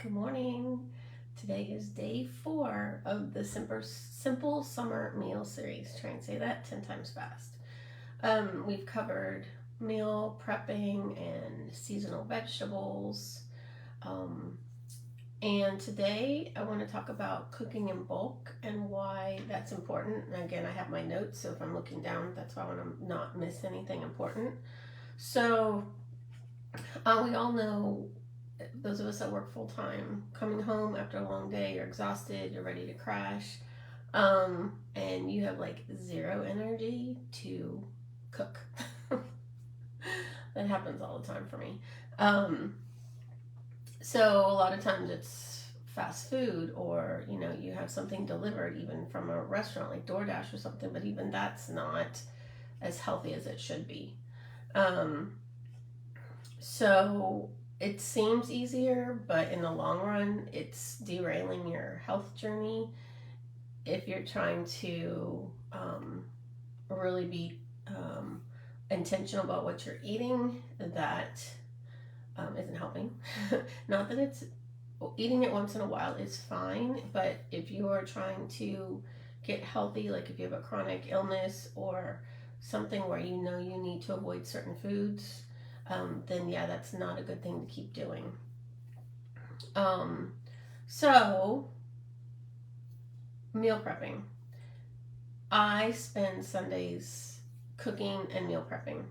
Good morning. Today is day 4 of the Simple Summer Meal Series. Try and say that 10 times fast. We've covered meal prepping and seasonal vegetables. And today I want to talk about cooking in bulk and why that's important. And again, I have my notes, so if I'm looking down, that's why I want to not miss anything important. So we all know, those of us that work full time, coming home after a long day, you're exhausted, you're ready to crash, and you have like zero energy to cook. That happens all the time for me. So a lot of times it's fast food, or you have something delivered even from a restaurant like DoorDash or something, but even that's not as healthy as it should be. So it seems easier, but in the long run, it's derailing your health journey if you're trying to really be intentional about what you're eating. That isn't helping. Not that it's eating it once in a while is fine, but if you are trying to get healthy, like if you have a chronic illness or something where you need to avoid certain foods, then yeah, that's not a good thing to keep doing. So, meal prepping. I spend Sundays cooking and meal prepping.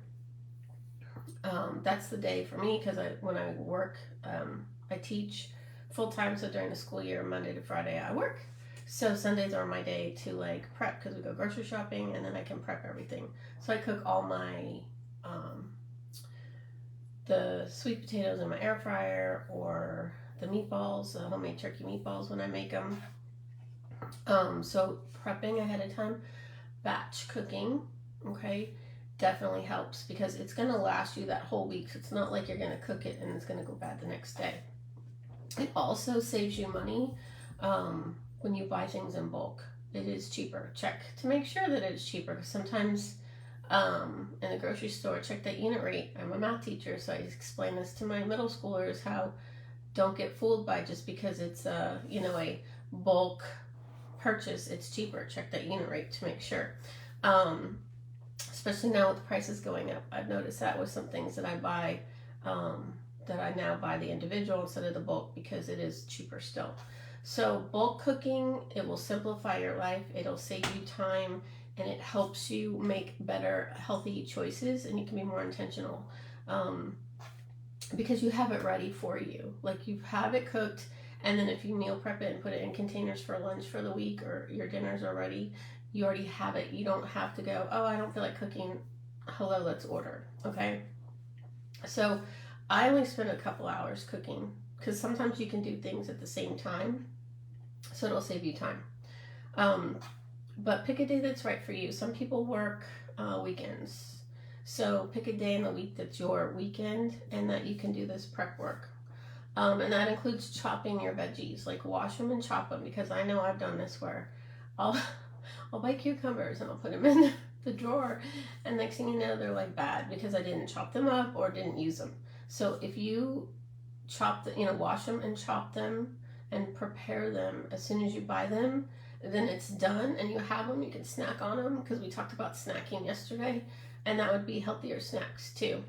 That's the day for me because when I work, I teach full time. So during the school year, Monday to Friday, I work. So Sundays are my day to like prep because we go grocery shopping, and then I can prep everything. So I cook all my the sweet potatoes in my air fryer, or the meatballs, the homemade turkey meatballs when I make them. So prepping ahead of time, batch cooking, okay, definitely helps because it's going to last you that whole week. So it's not like you're going to cook it and it's going to go bad the next day. It also saves you money when you buy things in bulk. It is cheaper. Check to make sure that it's cheaper, because sometimes in the grocery store, check that unit rate. I'm a math teacher, so I explain this to my middle schoolers, how don't get fooled by just because it's a bulk purchase, it's cheaper. Check that unit rate to make sure. Especially now with the prices going up, I've noticed that with some things that I buy, that I now buy the individual instead of the bulk because it is cheaper still. So bulk cooking, it will simplify your life, it'll save you time, and it helps you make better, healthy choices, and you can be more intentional because you have it ready for you. Like, you have it cooked, and then if you meal prep it and put it in containers for lunch for the week, or your dinners are ready, you already have it. You don't have to go, oh, I don't feel like cooking. Hello, let's order. Okay? So I only spend a couple hours cooking because sometimes you can do things at the same time, so it'll save you time. But pick a day that's right for you. Some people work weekends. So pick a day in the week that's your weekend and that you can do this prep work. And that includes chopping your veggies. Like, wash them and chop them, because I know I've done this where I'll buy cucumbers and I'll put them in the drawer, and next thing you know, they're like bad because I didn't chop them up or didn't use them. So if you wash them and chop them and prepare them as soon as you buy them, then it's done and you have them. You can snack on them, because we talked about snacking yesterday, and that would be healthier snacks too.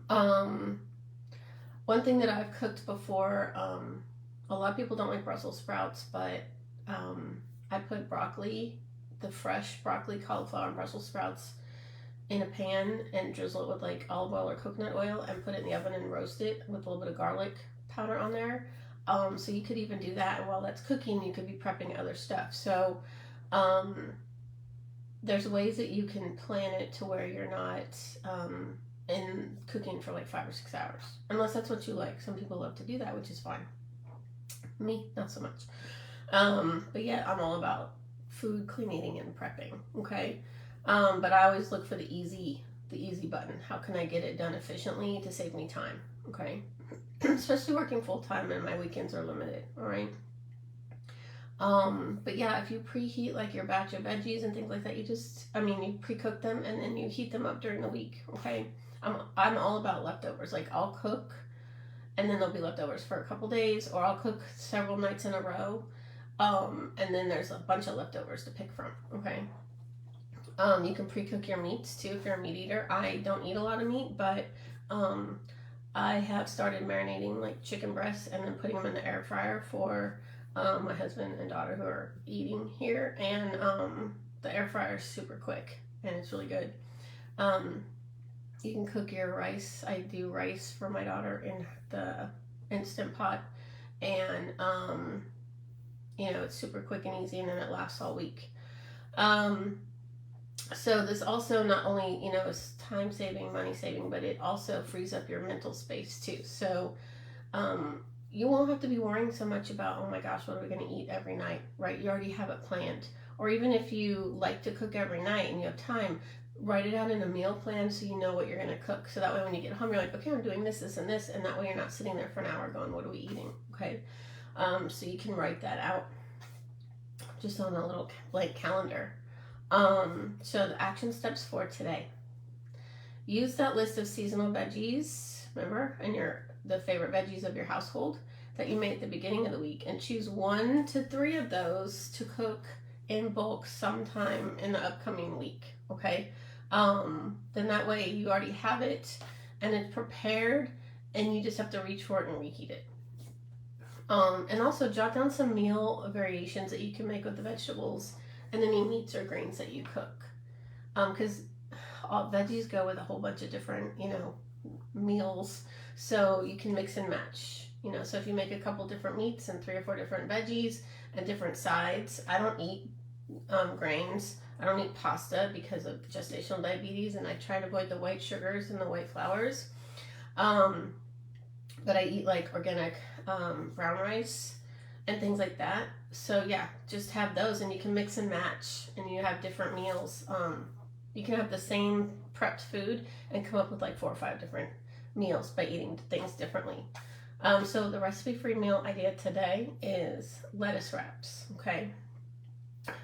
One thing that I've cooked before, a lot of people don't like Brussels sprouts, but I put broccoli, the fresh broccoli, cauliflower, and Brussels sprouts in a pan and drizzle it with like olive oil or coconut oil and put it in the oven and roast it with a little bit of garlic powder on there. So you could even do that, and while that's cooking, you could be prepping other stuff. So there's ways that you can plan it to where you're not in cooking for like 5 or 6 hours, unless that's what you like. Some people love to do that, which is fine. Me, not so much. But yeah, I'm all about food, clean eating, and prepping. Okay. But I always look for the easy button. How can I get it done efficiently to save me time? Okay. Especially working full time and my weekends are limited. All right. But yeah, if you preheat like your batch of veggies and things like that, you pre-cook them and then you heat them up during the week. Okay. I'm all about leftovers. Like, I'll cook and then there'll be leftovers for a couple days, or I'll cook several nights in a row, and then there's a bunch of leftovers to pick from. Okay. You can pre-cook your meats too if you're a meat eater. I don't eat a lot of meat, but I have started marinating like chicken breasts and then putting them in the air fryer for my husband and daughter who are eating here. And the air fryer is super quick and it's really good. You can cook your rice. I do rice for my daughter in the Instant Pot, and it's super quick and easy, and then it lasts all week. So this also not only, is time saving, money saving, but it also frees up your mental space too. So you won't have to be worrying so much about, oh my gosh, what are we going to eat every night, right? You already have it planned. Or even if you like to cook every night and you have time, write it out in a meal plan so you know what you're going to cook. So that way when you get home, you're like, okay, I'm doing this, this, and this. And that way you're not sitting there for an hour going, what are we eating? Okay. So you can write that out just on a little blank calendar. So the action steps for today. Use that list of seasonal veggies, remember, and the favorite veggies of your household that you made at the beginning of the week, and choose 1 to 3 of those to cook in bulk sometime in the upcoming week. Okay. Then that way you already have it and it's prepared and you just have to reach for it and reheat it. And also jot down some meal variations that you can make with the vegetables and any meats or grains that you cook. Because all veggies go with a whole bunch of different, meals. So you can mix and match, so if you make a couple different meats and 3 or 4 different veggies and different sides. I don't eat grains. I don't eat pasta because of gestational diabetes, and I try to avoid the white sugars and the white flours. But I eat like organic brown rice and things like that. So yeah, just have those and you can mix and match and you have different meals. You can have the same prepped food and come up with like 4 or 5 different meals by eating things differently. So the recipe for your meal idea today is lettuce wraps. Okay.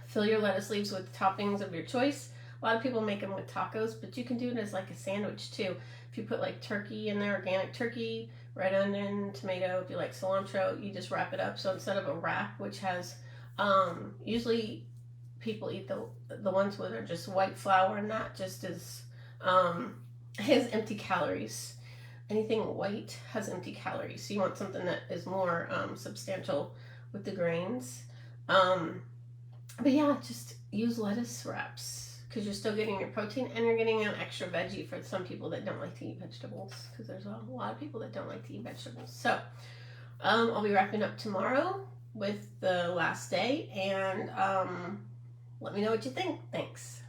Fill your lettuce leaves with toppings of your choice. A lot of people make them with tacos, but you can do it as like a sandwich too. If you put like turkey in there, organic turkey, red onion, tomato, if you like cilantro, you just wrap it up. So instead of a wrap, which has, usually people eat the ones where they're just white flour, and that just has empty calories. Anything white has empty calories. So you want something that is more substantial with the grains. But yeah, just use lettuce wraps because you're still getting your protein and you're getting an extra veggie for some people that don't like to eat vegetables, because there's a lot of people that don't like to eat vegetables. So I'll be wrapping up tomorrow with the last day, and let me know what you think. Thanks.